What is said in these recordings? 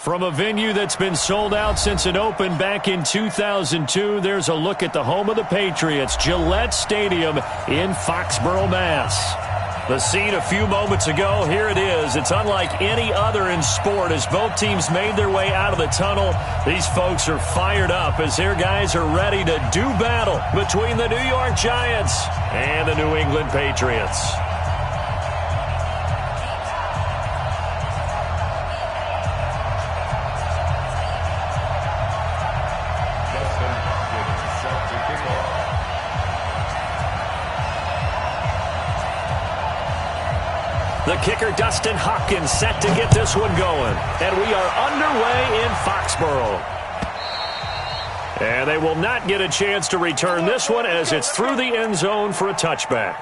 From a venue that's been sold out since it opened back in 2002, there's a look at the home of the Patriots, Gillette Stadium in Foxborough, Mass. The scene a few moments ago, here it is. It's unlike any other in sport as both teams made their way out of the tunnel. These folks are fired up as their guys are ready to do battle between the New York Giants and the New England Patriots. The kicker, Dustin Hopkins, set to get this one going. And we are underway in Foxborough. And they will not get a chance to return this one as it's through the end zone for a touchback.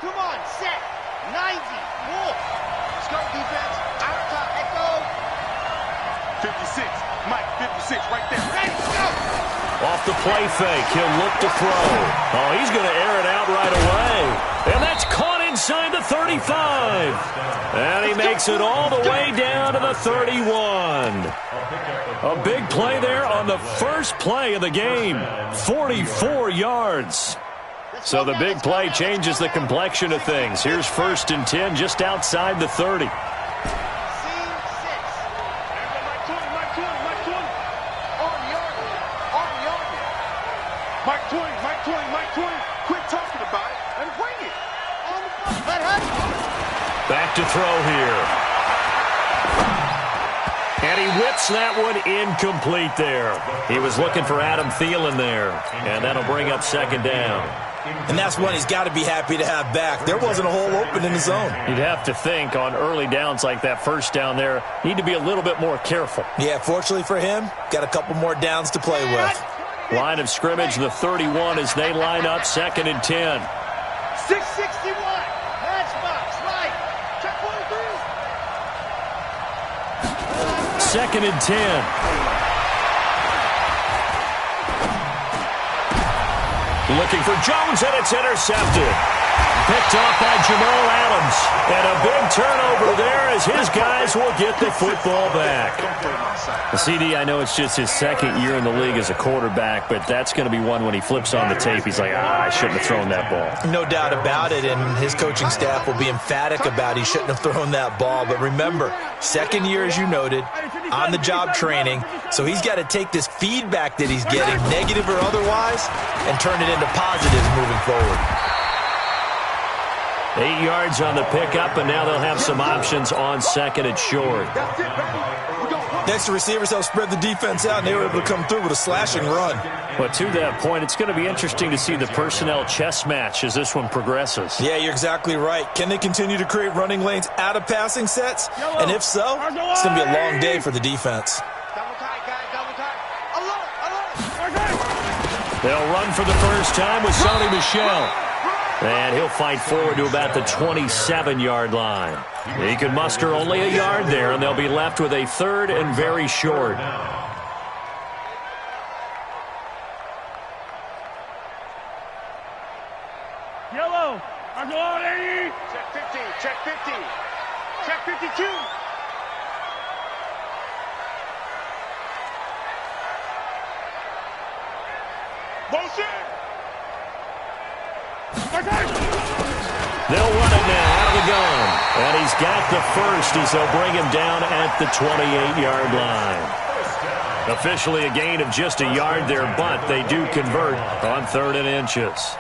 Come on, set. 90. More. Let's go, defense. Out top. Echo. 56. Mike, 56 right there. Ready, go. Off the play fake. He'll look to throw. Oh, he's going to air it out right away. And that's caught inside the 35. And he makes it all the way down to the 31. A big play there on the first play of the game. 44 yards. So the big play changes the complexion of things. Here's 1st and 10 just outside the 30. Scene 6. Mike 20. Quit talking about it and bring it. On the front. Back to throw here. And he whips that one incomplete there. He was looking for Adam Thielen there. And that'll bring up 2nd down. And that's one he's got to be happy to have back. There wasn't a hole open in the zone. You'd have to think on early downs like that, first down there, need to be a little bit more careful. Yeah, fortunately for him, got a couple more downs to play with. Line of scrimmage, the 31 as they line up, 2nd and 10. 661. Matchbox, right. Check 1 3. 2nd and 10. Looking for Jones, and it's intercepted. Picked off by Jamal Adams. And a big turnover there as his guys will get the football back. The CD, I know it's just his 2nd year in the league as a quarterback, but that's going to be one when he flips on the tape. He's like, I shouldn't have thrown that ball. No doubt about it, and his coaching staff will be emphatic about he shouldn't have thrown that ball. But remember, 2nd year, as you noted, on-the-job training, so he's got to take this feedback that he's getting, negative or otherwise, and turn it into positives moving forward. 8 yards on the pickup, and now they'll have some options on 2nd and short. Next, the receivers help spread the defense out, and they were able to come through with a slashing run. But to that point, it's going to be interesting to see the personnel chess match as this one progresses. Yeah, you're exactly right. Can they continue to create running lanes out of passing sets? And if so, it's going to be a long day for the defense. They'll run for the first time with Sony Michel. And he'll fight forward to about the 27-yard line. He can muster only a yard there, and they'll be left with a 3rd and very short. Yellow. I'm going 80. Check 50. Check 50. Check 52. Motion. They'll run it now out of the gun. And he's got the first as they'll bring him down at the 28-yard line. Officially a gain of just a yard there, but they do convert on 3rd and inches.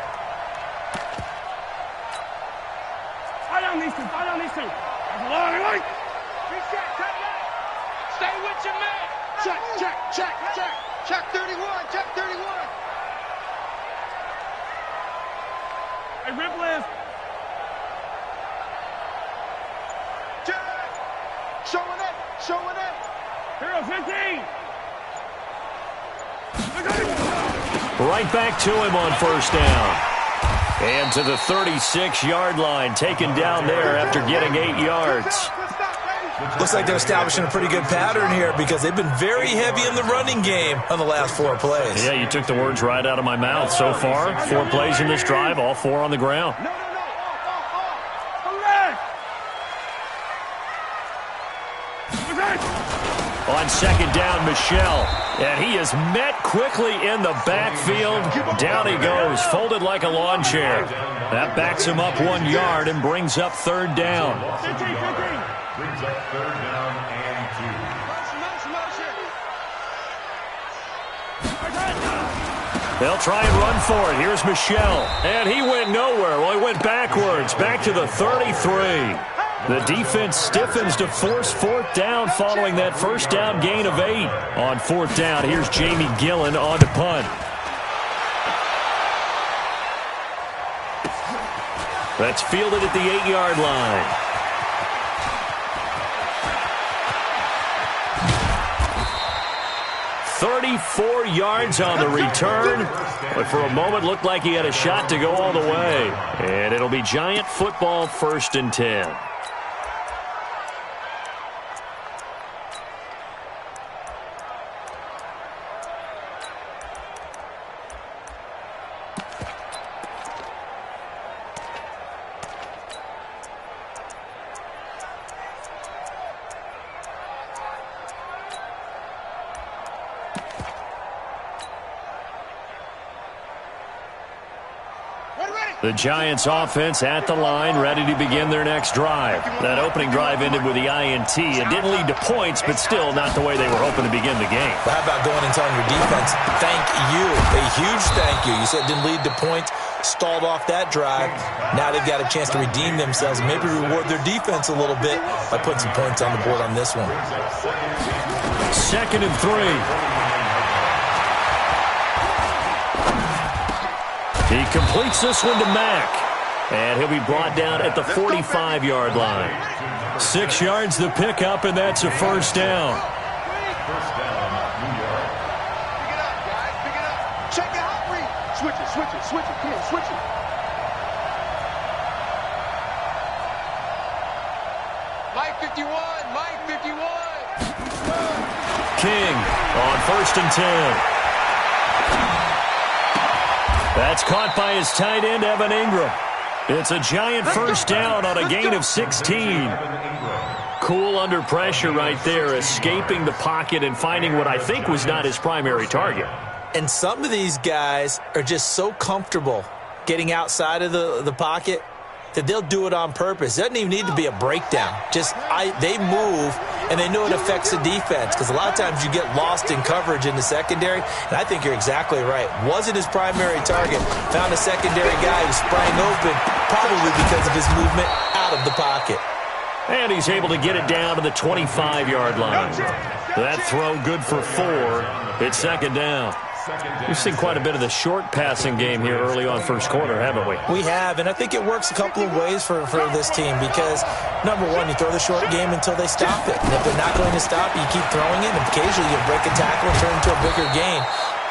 Fire on these two. That's a long way. Reset. Stay with your man. Check. Check 31. Check 31. Hey, rip list. Showing it. Hero 15. Right back to him on 1st down. And to the 36-yard line, taken down there after getting 8 yards. Looks like they're establishing a pretty good pattern here because they've been very heavy in the running game on the last 4 plays. Yeah, you took the words right out of my mouth. So far, 4 plays in this drive, all 4 on the ground. On second down, Michel. And he is met quickly in the backfield. Down he goes, folded like a lawn chair. That backs him up 1 yard and brings up third down. Brings up third down and 2. They'll try and run for it. Here's Michel. And he went nowhere. Well, he went backwards, back to the 33. The defense stiffens to force 4th down following that first down gain of 8. On 4th down, here's Jamie Gillen on to punt. That's fielded at the 8-yard line. "34 yards on the return, but for a moment looked like he had a shot to go all the way. And it'll be Giant football, 1st and 10. The Giants offense at the line, ready to begin their next drive. That opening drive ended with the INT. It didn't lead to points, but still not the way they were hoping to begin the game. Well, how about going and telling your defense, thank you, a huge thank you. You said it didn't lead to points, stalled off that drive. Now they've got a chance to redeem themselves, maybe reward their defense a little bit by putting some points on the board on this one. 2nd and 3. He completes this one to Mack. And he'll be brought down at the 45-yard line. 6 yards the pickup, and that's a first down. First down, New York. Pick it up, guys. Pick it up. Check it out, Reed. Switch it, switch it, switch it. Come on, switch it. Mike 51, Mike 51. King on 1st and 10. That's caught by his tight end, Evan Ingram. It's a Giant first down on a gain of 16. Cool under pressure right there, escaping the pocket and finding what I think was not his primary target. And some of these guys are just so comfortable getting outside of the pocket that they'll do it on purpose. It doesn't even need to be a breakdown. They move, and they know it affects the defense because a lot of times you get lost in coverage in the secondary, and I think you're exactly right. Wasn't his primary target. Found a secondary guy who sprang open, probably because of his movement out of the pocket. And he's able to get it down to the 25-yard line. That throw good for 4. It's 2nd down. We've seen quite a bit of the short passing game here early on first quarter, haven't we? We have, and I think it works a couple of ways for this team because, number one, you throw the short game until they stop it. And if they're not going to stop it, you keep throwing it, and occasionally you break a tackle and turn into a bigger gain.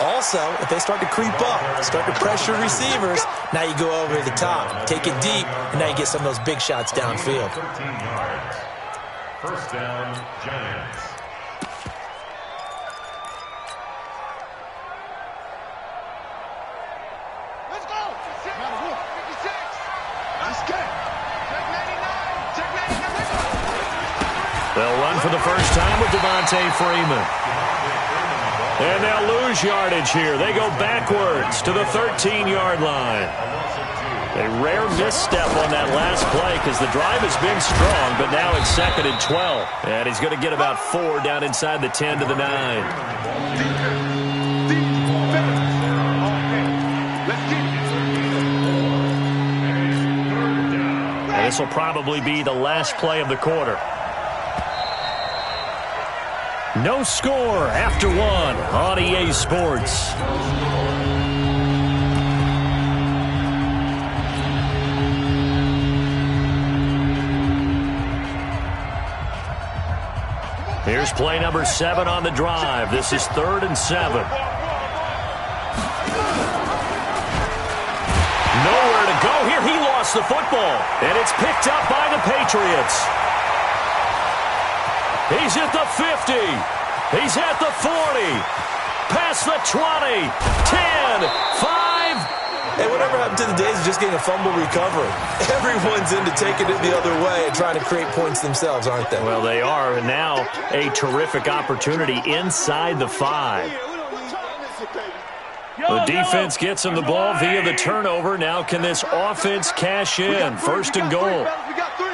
Also, if they start to creep up, start to pressure receivers, now you go over the top, take it deep, and now you get some of those big shots downfield. 13 yards. First down, Giants. Let's go. 56. Let's get it. Check 99. Check 99. They'll run for the first time with Devontae Freeman. And they'll lose yardage here. They go backwards to the 13-yard line. A rare misstep on that last play because the drive has been strong, but now it's 2nd and 12. And he's going to get about 4 down inside the 10 to the 9. And this will probably be the last play of the quarter. No score after 1 on EA Sports. Here's play number 7 on the drive. This is 3rd and 7. Nowhere to go here. He lost the football, and it's picked up by the Patriots. He's at the 50. He's at the 40. Past the 20. 10. 5. Hey, whatever happened to the days of just getting a fumble recovery? Everyone's into taking it the other way and trying to create points themselves, aren't they? Well, they are, and now a terrific opportunity inside the 5. The defense gets him the ball via the turnover. Now can this offense cash in? First and goal. We got 3.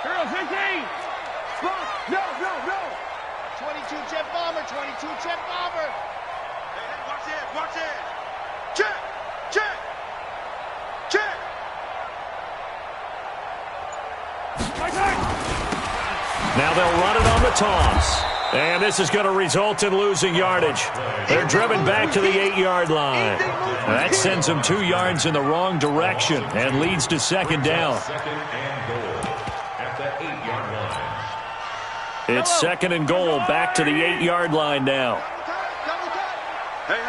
Here, 15. No. 22 jet bomber, 22 jet bomber. Hey, watch it. Check. Now they'll run it on the toss. And this is going to result in losing yardage. They're driven back to the 8-yard line. That sends them 2 yards in the wrong direction and leads to second down. Second and goal at the 8-yard line. It's second and goal back to the 8-yard line now. Hey.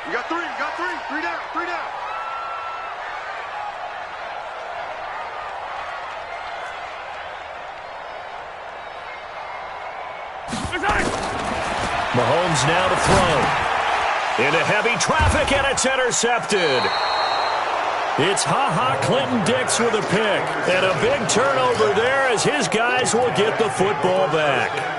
You got 3. 3 down. Mahomes now to throw. Into heavy traffic, and it's intercepted. It's Ha-Ha Clinton-Dix with a pick. And a big turnover there as his guys will get the football back.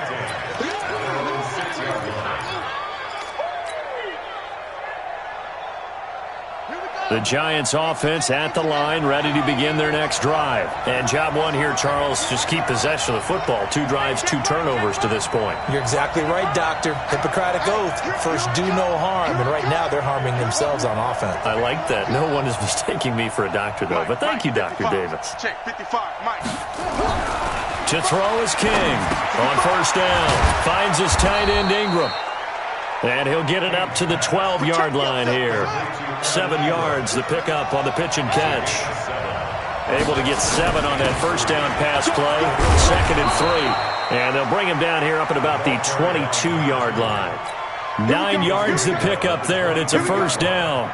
The Giants offense at the line, ready to begin their next drive. And job one here, Charles, just keep possession of the football. 2 drives, 2 turnovers to this point. You're exactly right, Doctor. Hippocratic oath. First, do no harm. And right now, they're harming themselves on offense. I like that. No one is mistaking me for a doctor, though. But thank you, Dr. Davis. Check, 55, Mike. To throw is King. On first down. Finds his tight end, Ingram. And he'll get it up to the 12-yard line here. 7 yards, the pickup on the pitch and catch. Able to get 7 on that first down pass play. 2nd and 3. And they'll bring him down here up at about the 22-yard line. 9 yards the pickup there, and it's a first down.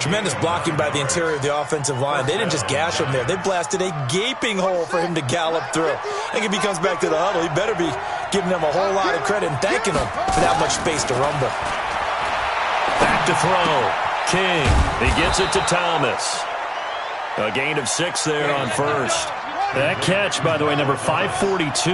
Tremendous blocking by the interior of the offensive line. They didn't just gash him there. They blasted a gaping hole for him to gallop through. I think if he comes back to the huddle, he better be giving them a whole lot of credit and thanking them for that much space to rumble. Back to throw. King. He gets it to Thomas. A gain of 6 there on first. That catch, by the way, number 542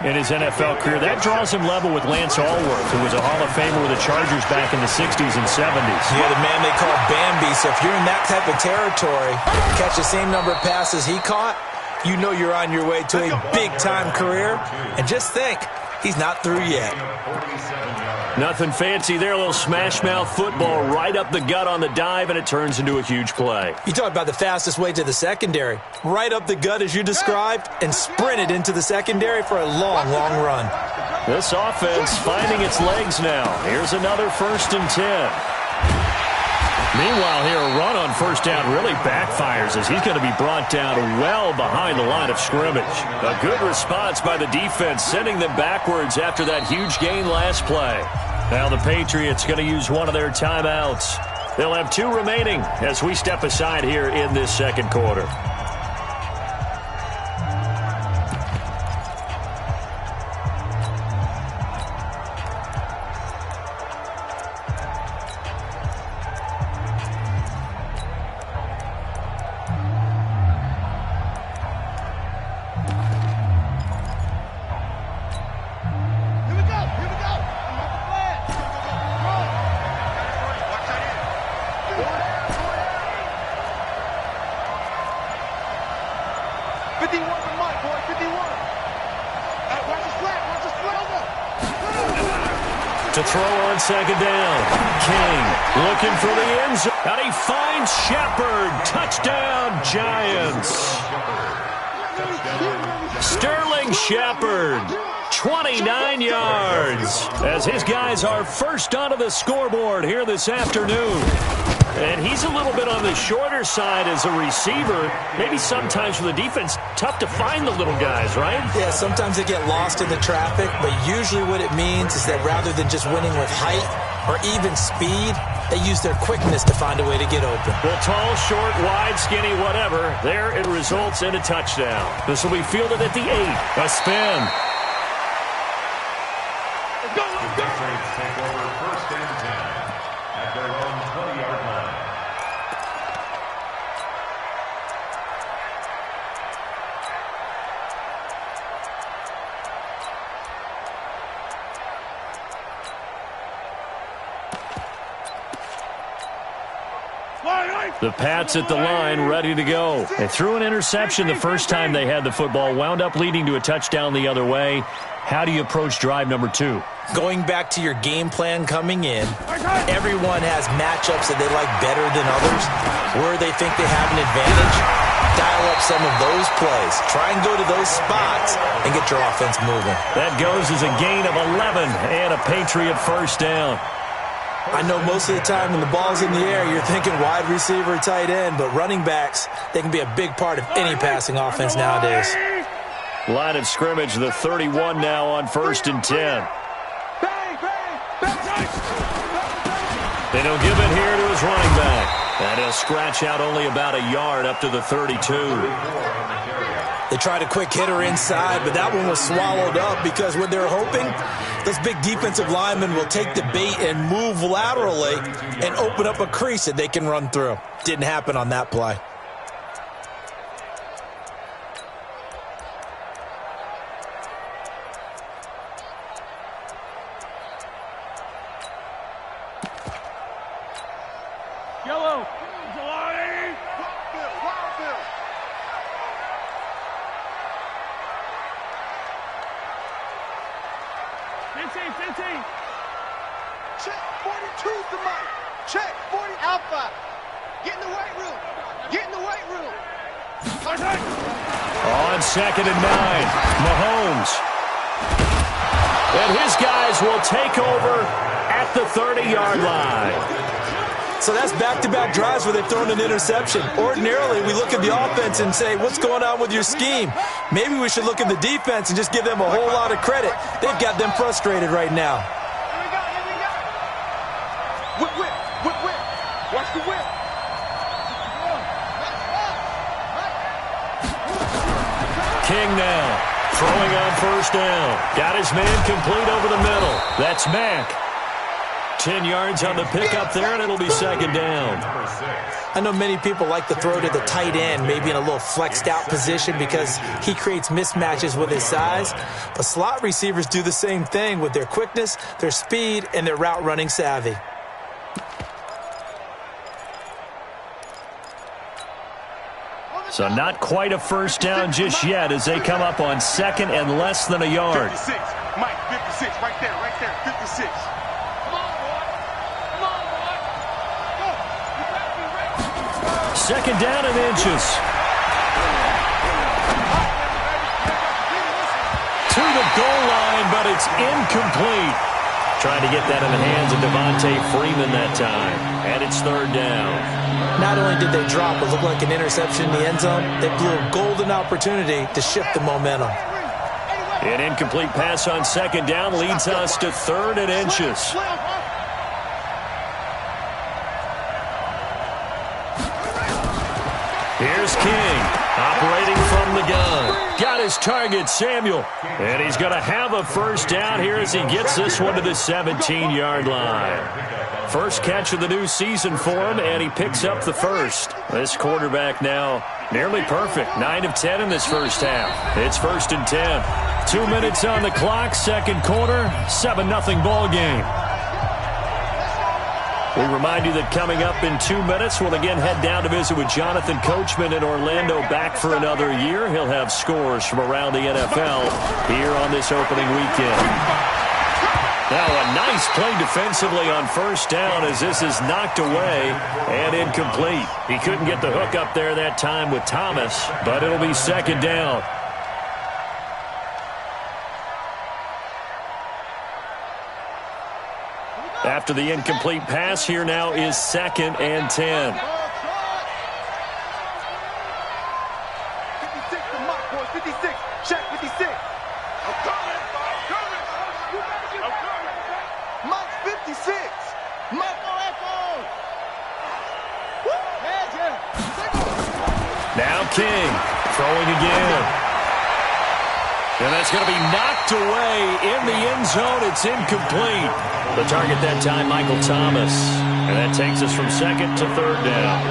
in his NFL career, that draws him level with Lance Allworth, who was a Hall of Famer with the Chargers back in the 60s and 70s. Yeah, the man they call Bambi. So if you're in that type of territory, catch the same number of passes he caught, you know you're on your way to a big-time career. And just think, he's not through yet. Nothing fancy there. A little smash-mouth football right up the gut on the dive, and it turns into a huge play. You talk about the fastest way to the secondary. Right up the gut, as you described, and sprinted into the secondary for a long, long run. This offense finding its legs now. Here's another 1st and 10. Meanwhile, here a run on first down really backfires as he's going to be brought down well behind the line of scrimmage. A good response by the defense, sending them backwards after that huge gain last play. Now the Patriots going to use one of their timeouts. They'll have 2 remaining as we step aside here in this second quarter. To throw on second down. King looking for the end zone. And he finds Shepard. Touchdown, Giants. Sterling Shepard, 29 yards, as his guys are first onto the scoreboard here this afternoon. And he's a little bit on the shorter side as a receiver. Maybe sometimes for the defense, tough to find the little guys, right? Yeah, sometimes they get lost in the traffic, but usually what it means is that rather than just winning with height or even speed, they use their quickness to find a way to get open. Well, tall, short, wide, skinny, whatever, there it results in a touchdown. This will be fielded at the 8. A spin. Patriots take over 1st and 10 at their own 20-yard line. The Pats at the line, ready to go. They threw an interception the first time they had the football, wound up leading to a touchdown the other way. How do you approach drive number 2? Going back to your game plan coming in, everyone has matchups that they like better than others, where they think they have an advantage. Dial up some of those plays. Try and go to those spots and get your offense moving. That goes as a gain of 11 and a Patriot first down. I know most of the time when the ball's in the air, you're thinking wide receiver, tight end, but running backs, they can be a big part of any passing offense nowadays. Line of scrimmage, the 31 now on 1st and 10. They don't give it here to his running back. And he'll scratch out only about a yard up to the 32. They tried a quick hitter inside, but that one was swallowed up because what they're hoping, those big defensive linemen will take the bait and move laterally and open up a crease that they can run through. Didn't happen on that play. Yellow. 15. Check, 42's the mic. Check, 40. Alpha. Get in the weight room. Get in the weight room. On 2nd and 9, Mahomes. And his guys will take over at the 30-yard line. So that's back-to-back drives where they've thrown an interception. Ordinarily, we look at the offense and say, what's going on with your scheme? Maybe we should look at the defense and just give them a whole lot of credit. They've got them frustrated right now. Here we go. Whip. Watch the whip. King now, throwing on 1st down. Got his man complete over the middle. That's Mack. 10 yards on the pickup there, and it'll be 2nd down. I know many people like to throw to the tight end, maybe in a little flexed out position because he creates mismatches with his size. But slot receivers do the same thing with their quickness, their speed, and their route running savvy. So not quite a first down just yet as they come up on 2nd and less than a yard. 56. Mike, 56. Right there. 56. Second down and inches. To the goal line, but it's incomplete. Trying to get that in the hands of Devontae Freeman that time. And it's 3rd down. Not only did they drop what looked like an interception in the end zone, they blew a golden opportunity to shift the momentum. An incomplete pass on 2nd down leads us to 3rd and inches. Here's King, operating from the gun. Got his target, Samuel. And he's going to have a first down here as he gets this one to the 17-yard line. First catch of the new season for him, and he picks up the first. This quarterback now nearly perfect. 9 of 10 in this first half. It's 1st and 10. 2 minutes on the clock, 2nd quarter, 7-0 ball game. We remind you that coming up in 2 minutes, we'll again head down to visit with Jonathan Coachman in Orlando, back for another year. He'll have scores from around the NFL here on this opening weekend. Now a nice play defensively on 1st down as this is knocked away and incomplete. He couldn't get the hook up there that time with Thomas, but it'll be 2nd down. After the incomplete pass, here now is 2nd and 10. 56 to Mike, boys. 56. Check, 56. I'm coming. Mike's 56. Mike, now King throwing again. And that's going to be knocked away in the end zone. It's incomplete. The target that time, Michael Thomas. And that takes us from second to third down.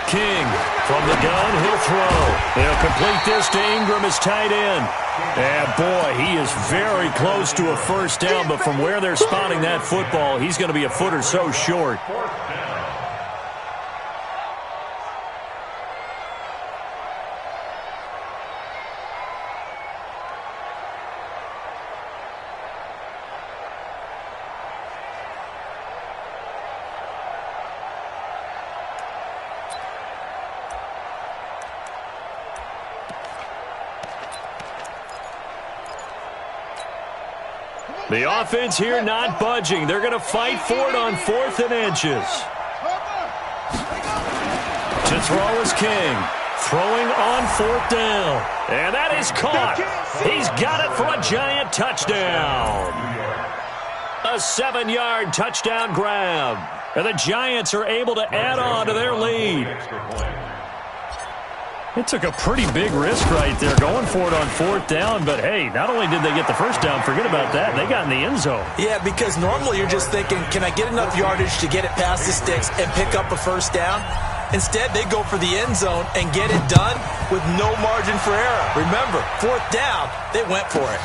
King from the gun, he'll throw. They'll complete this to Ingram as tight end. And boy, he is very close to a first down, but from where they're spotting that football, he's going to be a foot or so short. The offense here not budging. They're going to fight for it on 4th and inches. To throw is King. Throwing on 4th down. And that is caught. He's got it for a giant touchdown. A 7-yard touchdown grab. And the Giants are able to add on to their lead. It took a pretty big risk right there going for it on 4th down, but hey, not only did they get the first down, forget about that, they got in the end zone. Yeah, because normally you're just thinking, can I get enough yardage to get it past the sticks and pick up a first down? Instead, they go for the end zone and get it done with no margin for error. Remember, 4th down, they went for it.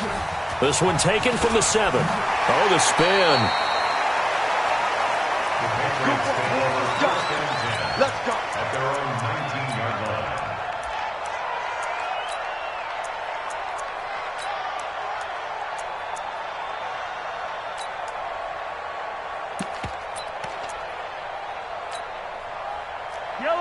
This one taken from the 7. Oh, the spin. Let's go. At their own 19-yard line.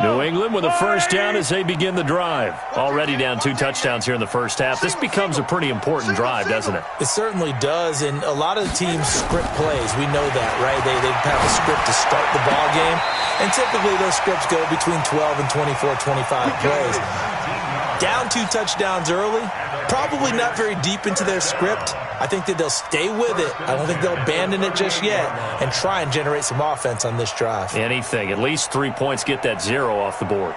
New England with a first down as they begin the drive. Already down 2 touchdowns here in the first half. This becomes a pretty important drive, doesn't it? It certainly does, and a lot of the teams script plays. We know that, right? They have a script to start the ball game, and typically those scripts go between 12 and 24, 25 plays. Down 2 touchdowns early, probably not very deep into their script. I think that they'll stay with it. I don't think they'll abandon it just yet and try and generate some offense on this drive. Anything. At least 3 points, get that 0 off the board.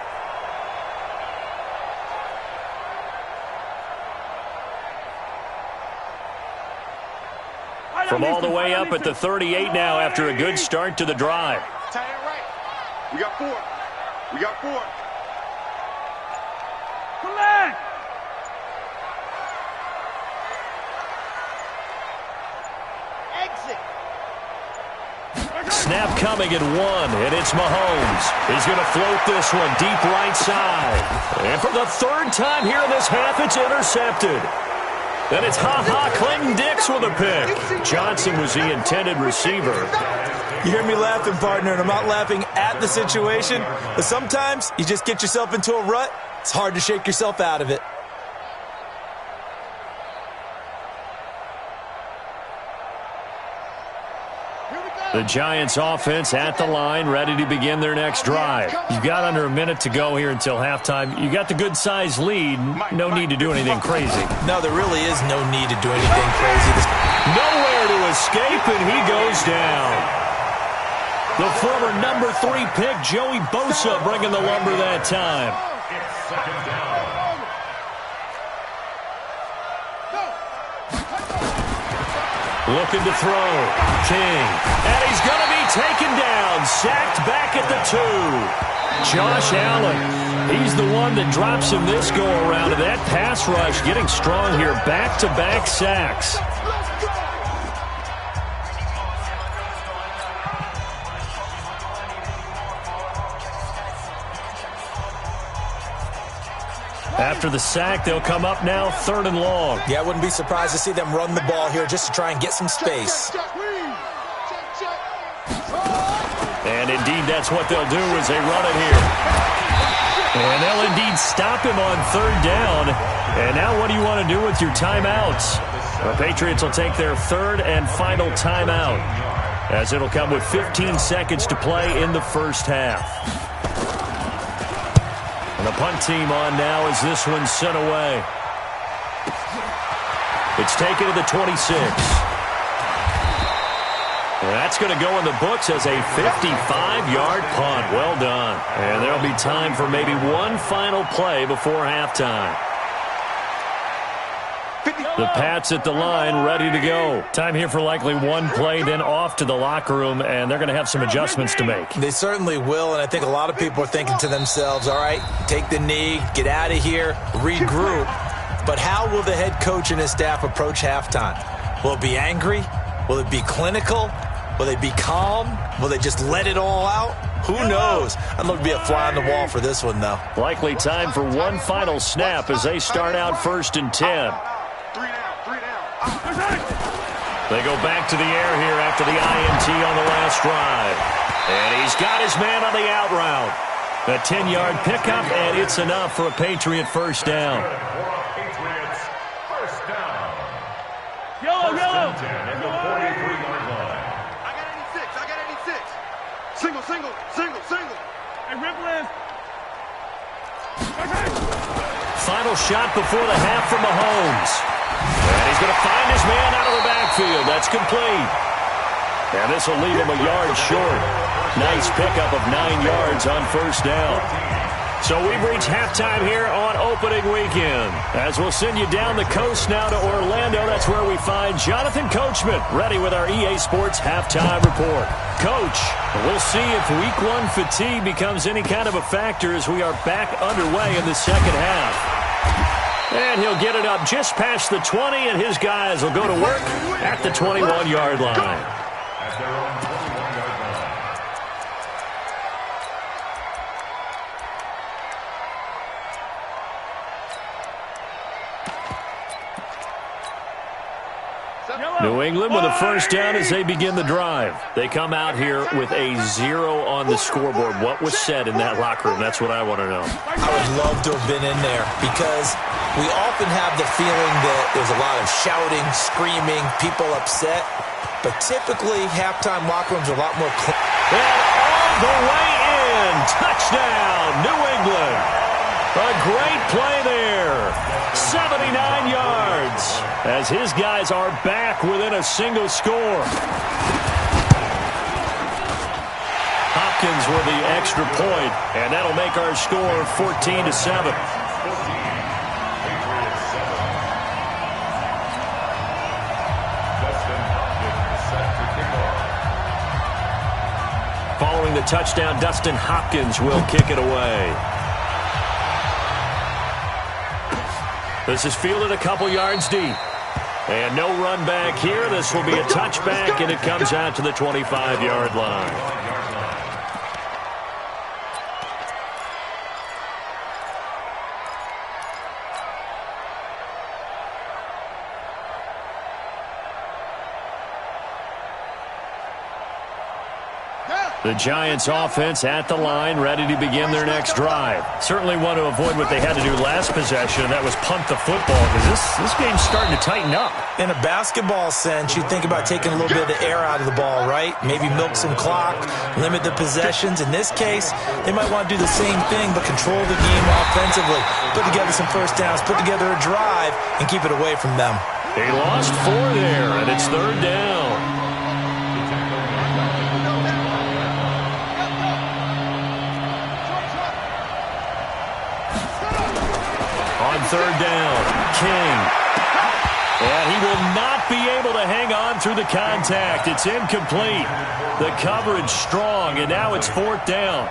From all the way up at the 38 now after a good start to the drive. Tight end right. We got 4. We got 4. Come back. Exit. Snap coming at 1, and it's Mahomes. He's going to float this one deep right side. And for the 3rd time here in this half, it's intercepted. Then it's Clinton Dix with a pick. Johnson was the intended receiver. You hear me laughing, partner, and I'm not laughing at the situation, but sometimes you just get yourself into a rut. It's hard to shake yourself out of it. The Giants offense at the line, ready to begin their next drive. You've got under a minute to go here until halftime. You got the good-sized lead. No need to do anything crazy. No, there really is no need to do anything crazy. Nowhere to escape, and he goes down. The former number 3 pick, Joey Bosa, bringing the lumber that time. It's 2nd down. Looking to throw. King. And he's going to be taken down. Sacked back at the 2. Josh Allen. He's the one that drops him this go-around. And that pass rush getting strong here. Back-to-back sacks. After the sack, they'll come up now 3rd and long. Yeah, I wouldn't be surprised to see them run the ball here just to try and get some space. And indeed, that's what they'll do as they run it here. And they'll indeed stop him on 3rd down. And now what do you want to do with your timeouts? The Patriots will take their 3rd and final timeout, as it'll come with 15 seconds to play in the first half. And the punt team on now as this one's sent away. It's taken to the 26. That's going to go in the books as a 55-yard punt. Well done. And there'll be time for maybe one final play before halftime. The Pats at the line, ready to go. Time here for likely one play, then off to the locker room, and they're going to have some adjustments to make. They certainly will, and I think a lot of people are thinking to themselves, all right, take the knee, get out of here, regroup. But how will the head coach and his staff approach halftime? Will it be angry? Will it be clinical? Will they be calm? Will they just let it all out? Who knows? I'd love to be a fly on the wall for this one, though. Likely time for one final snap as they start out 1st and 10. They go back to the air here after the INT on the last drive. And he's got his man on the out route. A 10-yard pickup, and it's enough for a Patriot first down. Patriots first down. Yellow. At the 43-yard line. I got 86. Single. Hey, Ripland. Final shot before the half from Mahomes. And he's going to find his man out of the backfield. That's complete. And this will leave him a yard short. Nice pickup of 9 yards on first down. So we've reached halftime here on opening weekend. As we'll send you down the coast now to Orlando, that's where we find Jonathan Coachman, ready with our EA Sports halftime report. Coach, we'll see if week 1 fatigue becomes any kind of a factor as we are back underway in the second half. And he'll get it up just past the 20, and his guys will go to work at the 21-yard line. At their own 21-yard line. New England with a first down as they begin the drive. They come out here with a 0 on the scoreboard. What was said in that locker room? That's what I want to know. I would love to have been in there because we often have the feeling that there's a lot of shouting, screaming, people upset. But typically, halftime locker rooms are a lot more And all the way in. Touchdown, New England. A great play there. 79 yards as his guys are back within a single score. Hopkins with the extra point, and that'll make our score 14-7. Following the touchdown, Dustin Hopkins will kick it away. This is fielded a couple yards deep. And no run back here. This will be a touchback, and it comes out to the 25-yard line. The Giants offense at the line, ready to begin their next drive. Certainly want to avoid what they had to do last possession, and that was punt the football, because this game's starting to tighten up. In a basketball sense, you think about taking a little bit of the air out of the ball, right? Maybe milk some clock, limit the possessions. In this case, they might want to do the same thing, but control the game offensively. Put together some first downs, put together a drive, and keep it away from them. They lost 4 there, and it's 3rd down. On 3rd down, King. And he will not be able to hang on through the contact. It's incomplete. The coverage strong, and now it's 4th down.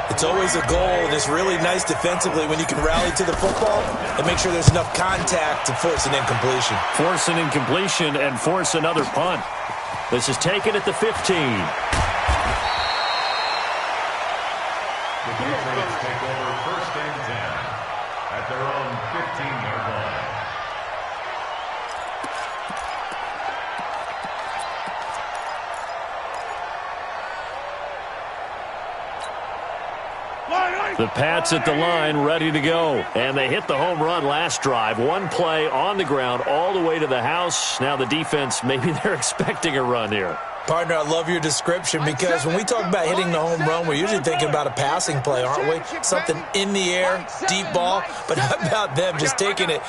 It's always a goal, and it's really nice defensively when you can rally to the football and make sure there's enough contact to force an incompletion. Force an incompletion and force another punt. This is taken at the 15. The Patriots take over 1st and 10 at their own 15-yard line. The Pats at the line, ready to go. And they hit the home run last drive. 1 play on the ground all the way to the house. Now the defense, maybe they're expecting a run here. Partner, I love your description because when we talk about hitting the home run, we're usually thinking about a passing play, aren't we? Something in the air, deep ball. But how about them just taking it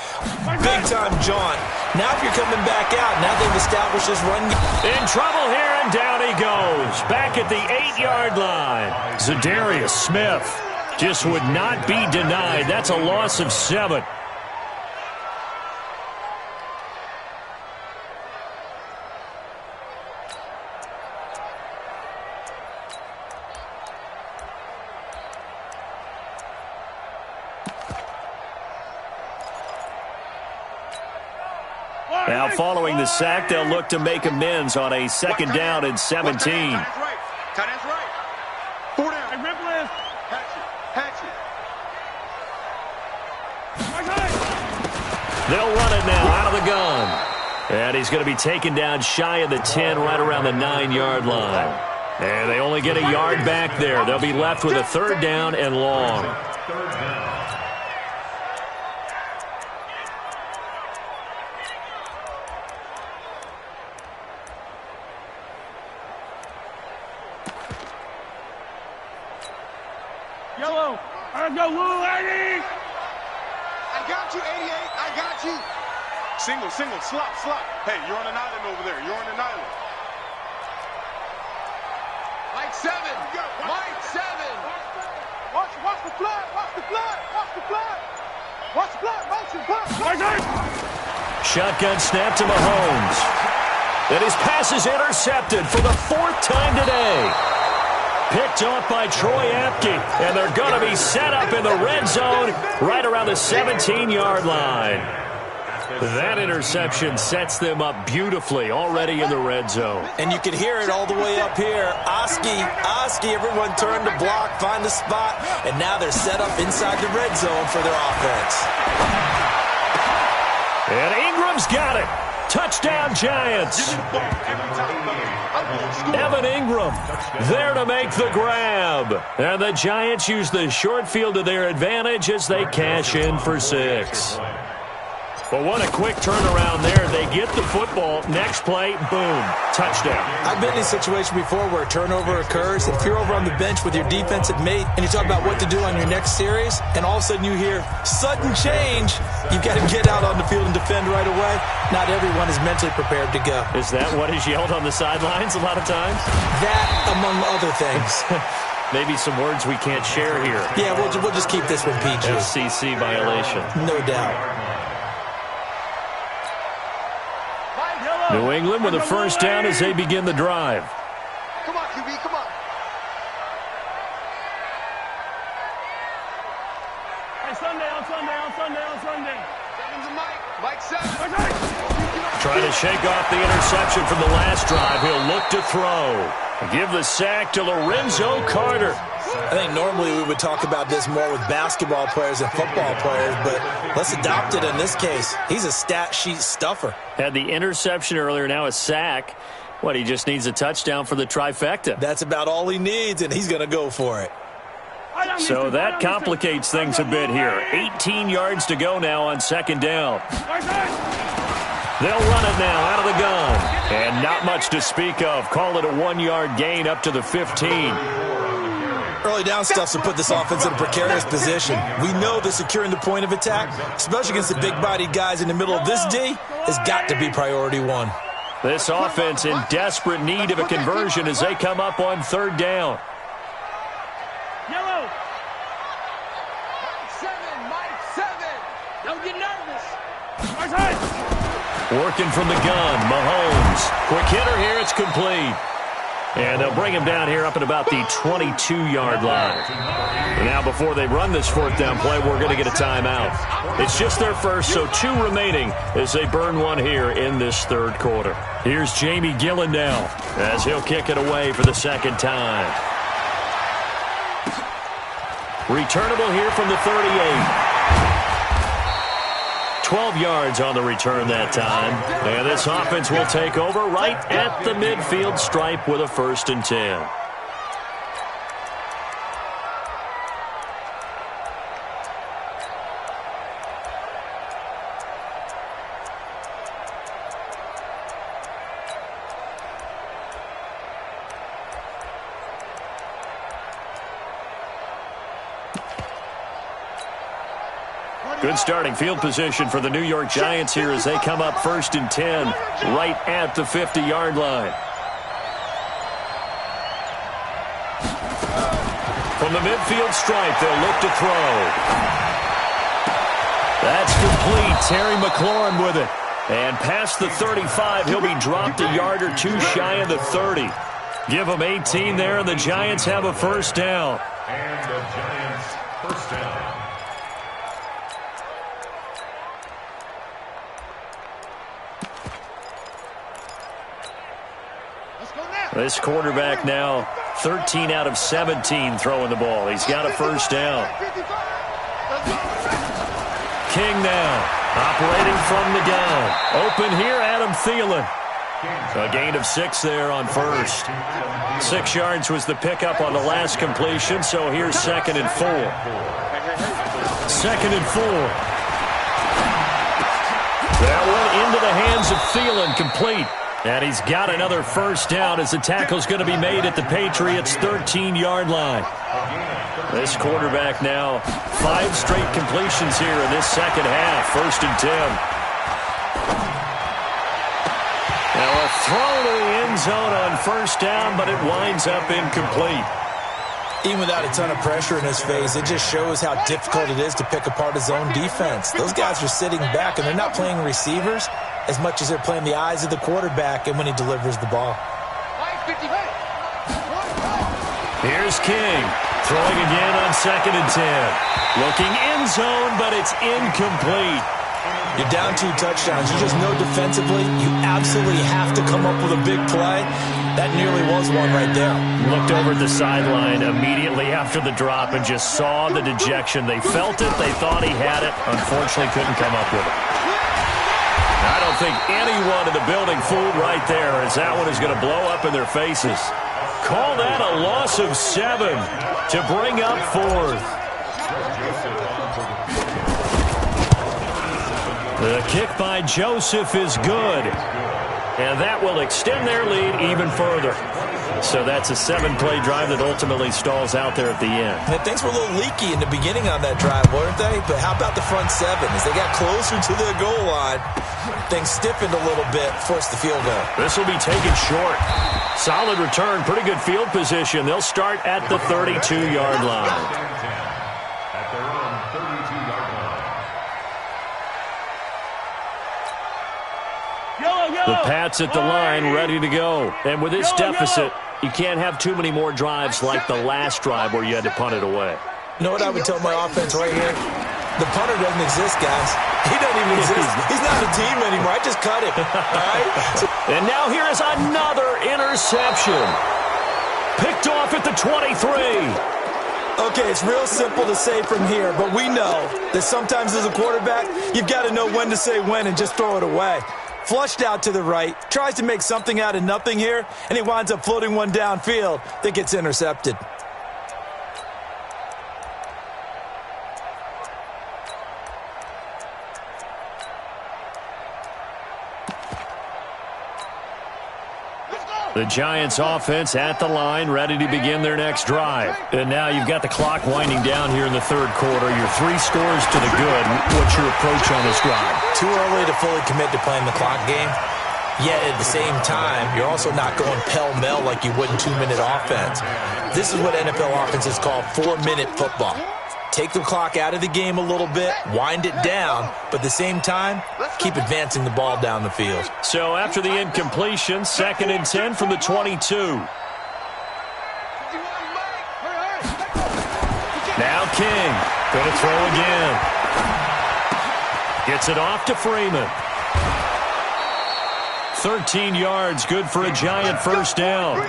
big-time jaunt? Now if you're coming back out, now they've established this run game. In trouble here, and down he goes. Back at the 8-yard line. Zadarius Smith just would not be denied. That's a loss of 7. Now, following the sack, they'll look to make amends on a 2nd down and 17. Tight end's right. 4 down. Hey, rip left. Hatch it. They'll run it now out of the gun. And he's going to be taken down shy of the 10, right around the 9-yard line. And they only get a yard back there. They'll be left with a 3rd down and long. 3rd down. Yellow. Let's go, Lou, 80. I got you, 88. I got you. Single, slop. Hey, you're on an island over there. You're on an island. Mike 7. Mike 7. Watch the flood. Motion. Shotgun snap to Mahomes. And his pass is intercepted for the 4th time today. Picked off by Troy Apke, and they're going to be set up in the red zone right around the 17-yard line. That interception sets them up beautifully already in the red zone. And you can hear it all the way up here. Oski, everyone turned to block, find the spot, and now they're set up inside the red zone for their offense. And Ingram's got it. Touchdown, Giants. Evan Ingram there to make the grab. And the Giants use the short field to their advantage as they cash in for 6. But what a quick turnaround there. They get the football. Next play, boom, touchdown. I've been in a situation before where a turnover occurs, and if you're over on the bench with your defensive mate and you talk about what to do on your next series, and all of a sudden you hear sudden change, you've got to get out on the field and defend right away. Not everyone is mentally prepared to go. Is that what is yelled on the sidelines a lot of times? That, among other things. Maybe some words we can't share here. Yeah, we'll just keep this one PG. FCC violation. No doubt. New England with a 1st down as they begin the drive. Come on, QB, come on. Hey, Sunday. Mike 7. Trying to shake off the interception from the last drive. He'll look to throw. Give the sack to Lorenzo Carter. I think normally we would talk about this more with basketball players and football players, but let's adopt it in this case. He's a stat sheet stuffer. Had the interception earlier, now a sack. What, he just needs a touchdown for the trifecta. That's about all he needs, and he's going to go for it. So that complicates things a bit here. 18 yards to go now on 2nd down. They'll run it now out of the gun. And not much to speak of. Call it a 1-yard gain up to the 15. Early down stuff to put this offense in a precarious position. We know that securing the point of attack, especially against the big-bodied guys in the middle of this D, has got to be priority 1. This offense in desperate need of a conversion as they come up on 3rd down. Yellow. Mike 7. Don't get nervous. Working from the gun, Mahomes. Quick hitter here, it's complete. And they'll bring him down here up at about the 22-yard line. And now before they run this 4th down play, we're going to get a timeout. It's just their first, so 2 remaining as they burn one here in this 3rd quarter. Here's Jamie Gillen now as he'll kick it away for the 2nd time. Returnable here from the 38. 12 yards on the return that time. And this offense will take over right at the midfield stripe with a 1st and 10. Good starting field position for the New York Giants here as they come up 1st and 10 right at the 50-yard line. From the midfield stripe, they'll look to throw. That's complete. Terry McLaurin with it. And past the 35, he'll be dropped a yard or two shy of the 30. Give them 18 there, and the Giants have a first down. And the Giants first down. This quarterback now 13 out of 17 throwing the ball. He's got a first down. King now operating from the gun. Open here, Adam Thielen. A gain of 6 there on first. 6 yards was the pickup on the last completion, so here's 2nd and 4. 2nd and 4. That one into the hands of Thielen, complete. And he's got another first down as the tackle's going to be made at the Patriots' 13-yard line. This quarterback now 5 straight completions here in this second half. 1st and 10. Now a throw to the end zone on first down, but it winds up incomplete. Even without a ton of pressure in his face, it just shows how difficult it is to pick apart his own defense. Those guys are sitting back, and they're not playing receivers as much as they're playing the eyes of the quarterback and when he delivers the ball. Here's King. Throwing again on 2nd and 10. Looking end zone, but it's incomplete. You're down 2 touchdowns. You just know defensively you absolutely have to come up with a big play. That nearly was one right there. Looked over at the sideline immediately after the drop and just saw the dejection. They felt it. They thought he had it. Unfortunately, couldn't come up with it. I don't think anyone in the building fooled right there, as that one is going to blow up in their faces. Call that a loss of 7 to bring up 4th. The kick by Joseph is good, and that will extend their lead even further. So that's a 7-play drive that ultimately stalls out there at the end. And things were a little leaky in the beginning on that drive, weren't they? But how about the front 7? As they got closer to the goal line, things stiffened a little bit, forced the field goal. This will be taken short. Solid return, pretty good field position. They'll start at the 32-yard line. At their own 32-yard line. The Pats at the line, ready to go. And with this deficit, you can't have too many more drives like the last drive where you had to punt it away. You know what I would tell my offense right here? The punter doesn't exist, guys. He doesn't even exist. He's not a team anymore. I just cut him. All right? And now here is another interception. Picked off at the 23. Okay, it's real simple to say from here, but we know that sometimes as a quarterback, you've got to know when to say when and just throw it away. Flushed out to the right, tries to make something out of nothing here, and he winds up floating one downfield that gets intercepted. The Giants offense at the line, ready to begin their next drive. And now you've got the clock winding down here in the third quarter. You're 3 scores to the good. What's your approach on this drive? Too early to fully commit to playing the clock game. Yet at the same time, you're also not going pell-mell like you would in 2-minute offense. This is what NFL offenses call 4-minute football. Take the clock out of the game a little bit, wind it down, but at the same time, keep advancing the ball down the field. So after the incompletion, 2nd and 10 from the 22. Now King, going to throw again. Gets it off to Freeman. 13 yards, good for a Giant first down.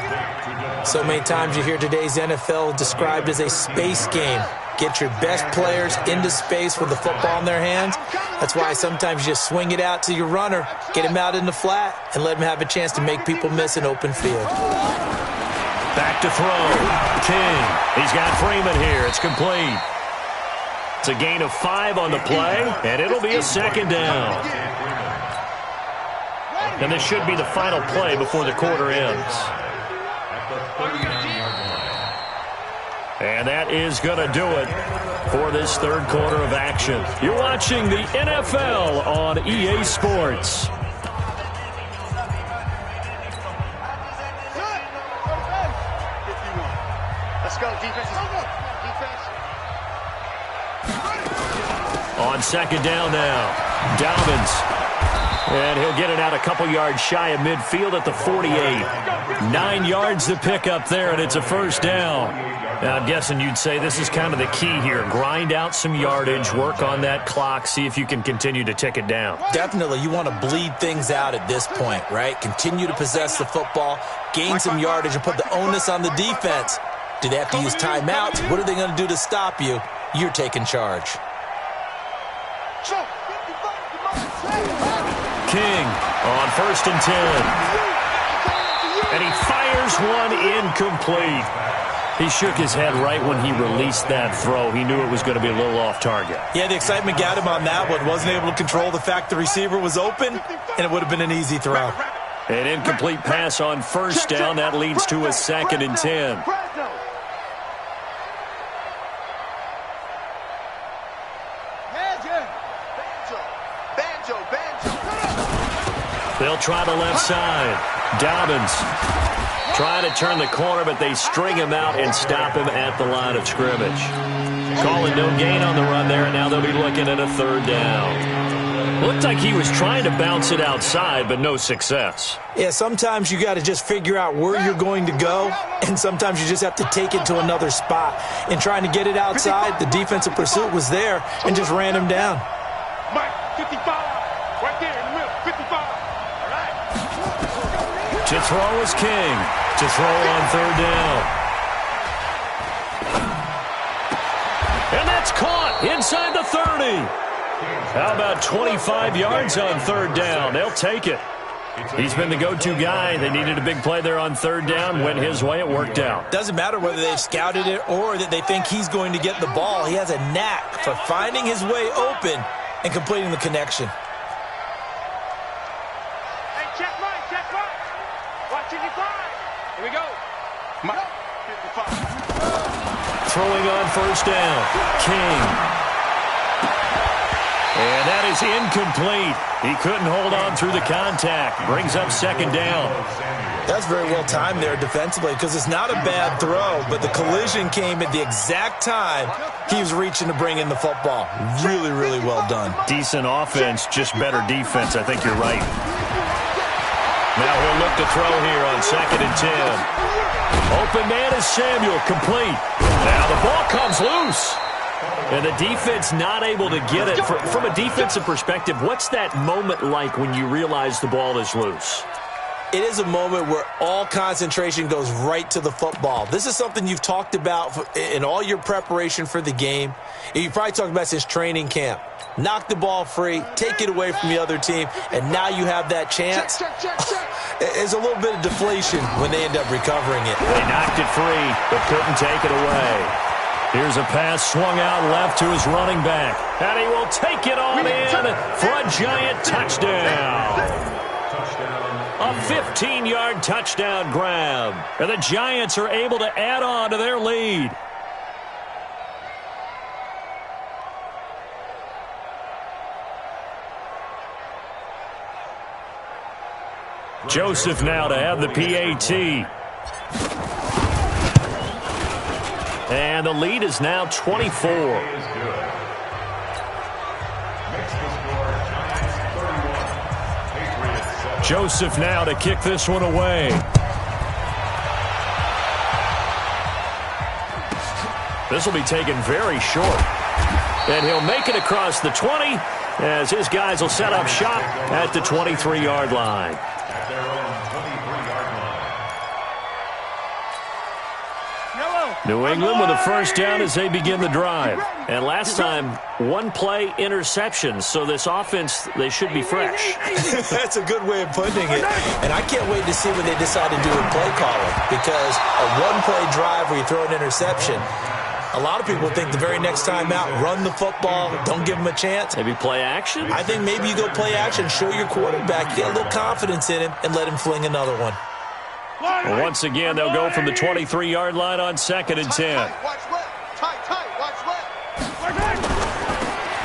So many times you hear today's NFL described as a space game. Get your best players into space with the football in their hands. That's why sometimes you just swing it out to your runner, get him out in the flat, and let him have a chance to make people miss an open field. Back to throw. King. He's got Freeman here. It's complete. It's a gain of 5 on the play, and it'll be a second down. And this should be the final play before the quarter ends. And that is going to do it for this third quarter of action. You're watching the NFL on EA Sports. Let's go, defense. On second down now, Dobbins. And he'll get it out a couple yards shy of midfield at the 48. 9 yards to pick up there, and it's a first down. Now, I'm guessing you'd say this is kind of the key here. Grind out some yardage, work on that clock, see if you can continue to tick it down. Definitely. You want to bleed things out at this point, right? Continue to possess the football, gain some yardage, and put the onus on the defense. Do they have to use timeouts? What are they going to do to stop you? You're taking charge. King on 1st and 10. And he fires one incomplete. He shook his head right when he released that throw. He knew it was going to be a little off target. Yeah, the excitement got him on that one. Wasn't able to control the fact the receiver was open, and it would have been an easy throw. An incomplete pass on 1st down. That leads to a 2nd and 10. They'll try the left side. Dobbins trying to turn the corner, but they string him out and stop him at the line of scrimmage. Calling no gain on the run there, and now they'll be looking at a 3rd down. Looked like he was trying to bounce it outside, but no success. Yeah, sometimes you got to just figure out where you're going to go, and sometimes you just have to take it to another spot. In trying to get it outside, the defensive pursuit was there and just ran him down. Mike, 55. Right there in the middle, 55. To throw is King. To throw on 3rd down. And that's caught inside the 30. How about 25 yards on 3rd down? They'll take it. He's been the go-to guy. They needed a big play there on 3rd down. Went his way. It worked out. Doesn't matter whether they've scouted it or that they think he's going to get the ball. He has a knack for finding his way open and completing the connection. Hey, check Mike, check Mike. Watch 55. Here we go. Mike, 55. Throwing on 1st down. King. And that is incomplete. He couldn't hold on through the contact. Brings up 2nd down. That's very well timed there defensively because it's not a bad throw, but the collision came at the exact time he was reaching to bring in the football. Really, really well done. Decent offense, just better defense. I think you're right. Now he'll look to throw here on 2nd and 10. Open man is Samuel, complete. Now the ball comes loose. And the defense not able to get it. From a defensive perspective, what's that moment like when you realize the ball is loose? It is a moment where all concentration goes right to the football. This is something you've talked about in all your preparation for the game. You probably talked about since training camp. Knock the ball free, take it away from the other team, and now you have that chance. There's a little bit of deflation when they end up recovering it. They knocked it free, but couldn't take it away. Here's a pass swung out left to his running back. And he will take it on in for a giant touchdown. A 15-yard touchdown grab. And the Giants are able to add on to their lead. Joseph now to have the PAT. And the lead is now 24. Joseph now to kick this one away. This will be taken very short. And he'll make it across the 20 as his guys will set up shop at the 23-yard line. New England with a first down as they begin the drive. And last time, one-play interception. So this offense, they should be fresh. That's a good way of putting it. And I can't wait to see what they decide to do with play calling. Because a one-play drive where you throw an interception, a lot of people think the very next time out, run the football, don't give them a chance. Maybe play action? I think maybe you go play action, show your quarterback, get a little confidence in him, and let him fling another one. Well, once again, they'll go from the 23-yard line on 2nd and 10.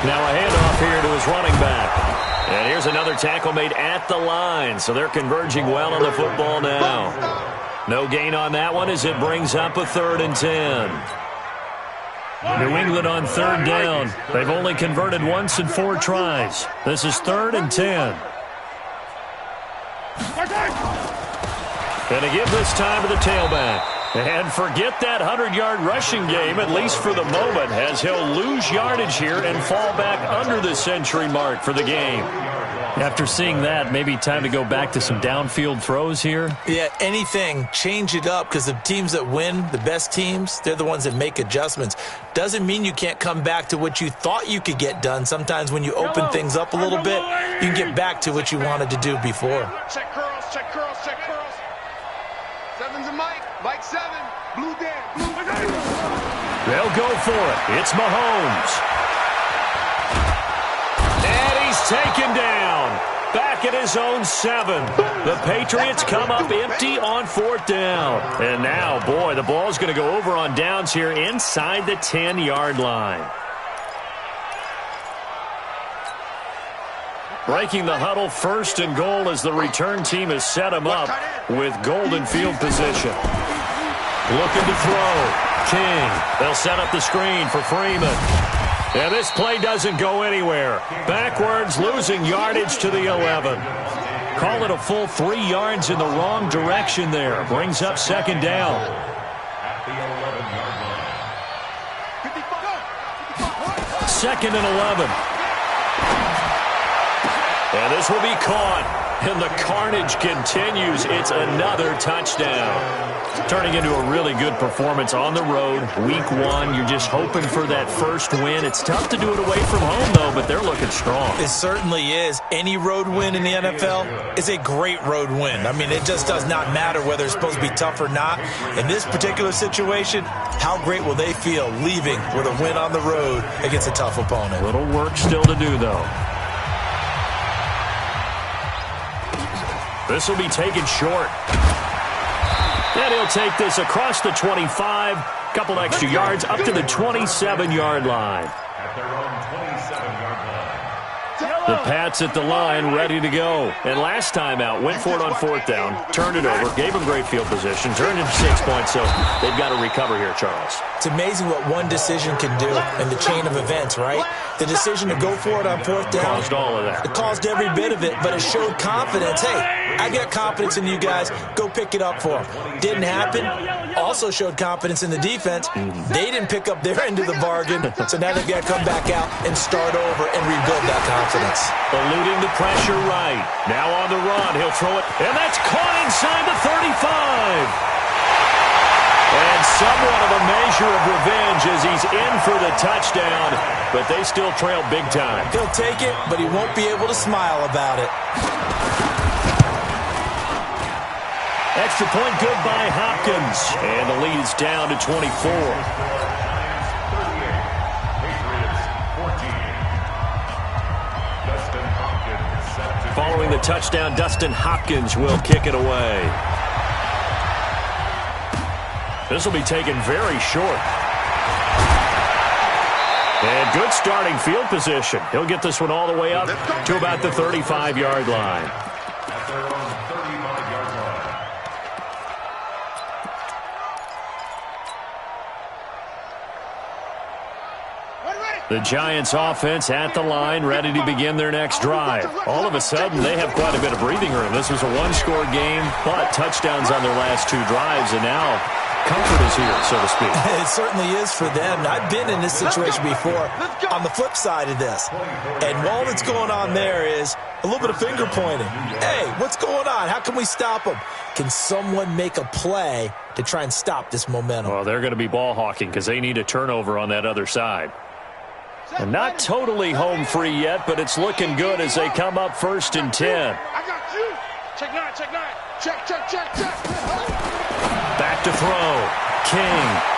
Now a handoff here to his running back. And here's another tackle made at the line. So they're converging well on the football now. No gain on that one as it brings up a 3rd and 10. New England on 3rd down. They've only converted once in 4 tries. This is 3rd and 10. Going to give this time to the tailback. And forget that 100-yard rushing game, at least for the moment, as he'll lose yardage here and fall back under the century mark for the game. After seeing that, maybe time to go back to some downfield throws here. Yeah, anything. Change it up, because the teams that win, the best teams, they're the ones that make adjustments. Doesn't mean you can't come back to what you thought you could get done. Sometimes when you open things up a little bit, you can get back to what you wanted to do before. Check curls, check curls, check curls. 7's a Mike. Mike 7. Blue Dan. Blue. They'll go for it. It's Mahomes. And he's taken down. Back at his own 7. The Patriots come up empty on 4th down. And now, boy, the ball's going to go over on downs here inside the 10-yard line. Breaking the huddle, 1st and goal as the return team has set him up with golden field position. Looking to throw. King. They'll set up the screen for Freeman. And this play doesn't go anywhere. Backwards, losing yardage to the 11. Call it a full 3 yards in the wrong direction there. Brings up 2nd down. At the 11-yard line. 2nd and 11. And this will be caught. And the carnage continues. It's another touchdown. Turning into a really good performance on the road. Week 1, you're just hoping for that first win. It's tough to do it away from home, though, but they're looking strong. It certainly is. Any road win in the NFL is a great road win. I mean, it just does not matter whether it's supposed to be tough or not. In this particular situation, how great will they feel leaving with a win on the road against a tough opponent? A little work still to do, though. This will be taken short. And he'll take this across the 25. Couple extra yards up to the 27-yard line. At their own 27-yard line. The Pats at the line, ready to go. And last time out, went for it on 4th down, turned it over, gave them great field position, turned into 6 points, so they've got to recover here, Charles. It's amazing what one decision can do in the chain of events, right? The decision to go for it on 4th down. Caused all of that. It caused every bit of it, but it showed confidence. Hey, I got confidence in you guys. Go pick it up for them. Didn't happen. Also showed confidence in the defense. They didn't pick up their end of the bargain, so now they've got to come back out and start over and rebuild that confidence. Eluding the pressure right. Now on the run. He'll throw it. And that's caught inside the 35. And somewhat of a measure of revenge as he's in for the touchdown. But they still trail big time. He'll take it, but he won't be able to smile about it. Extra point good by Hopkins. And the lead is down to 24. Following the touchdown, Dustin Hopkins will kick it away. This will be taken very short. And good starting field position. He'll get this one all the way up to about the 35-yard line. At their own 35-yard line. The Giants offense at the line, ready to begin their next drive. All of a sudden, they have quite a bit of breathing room. This was a one-score game, but touchdowns on their last 2 drives, and now comfort is here, so to speak. It certainly is for them. I've been in this situation before on the flip side of this. And all that's going on there is a little bit of finger pointing. Hey, what's going on? How can we stop them? Can someone make a play to try and stop this momentum? Well, they're going to be ball hawking because they need a turnover on that other side. And not totally home free yet, but it's looking good as they come up 1st and 10. I got you. Check 9, check 9. Check, check, check, check. Back to throw. King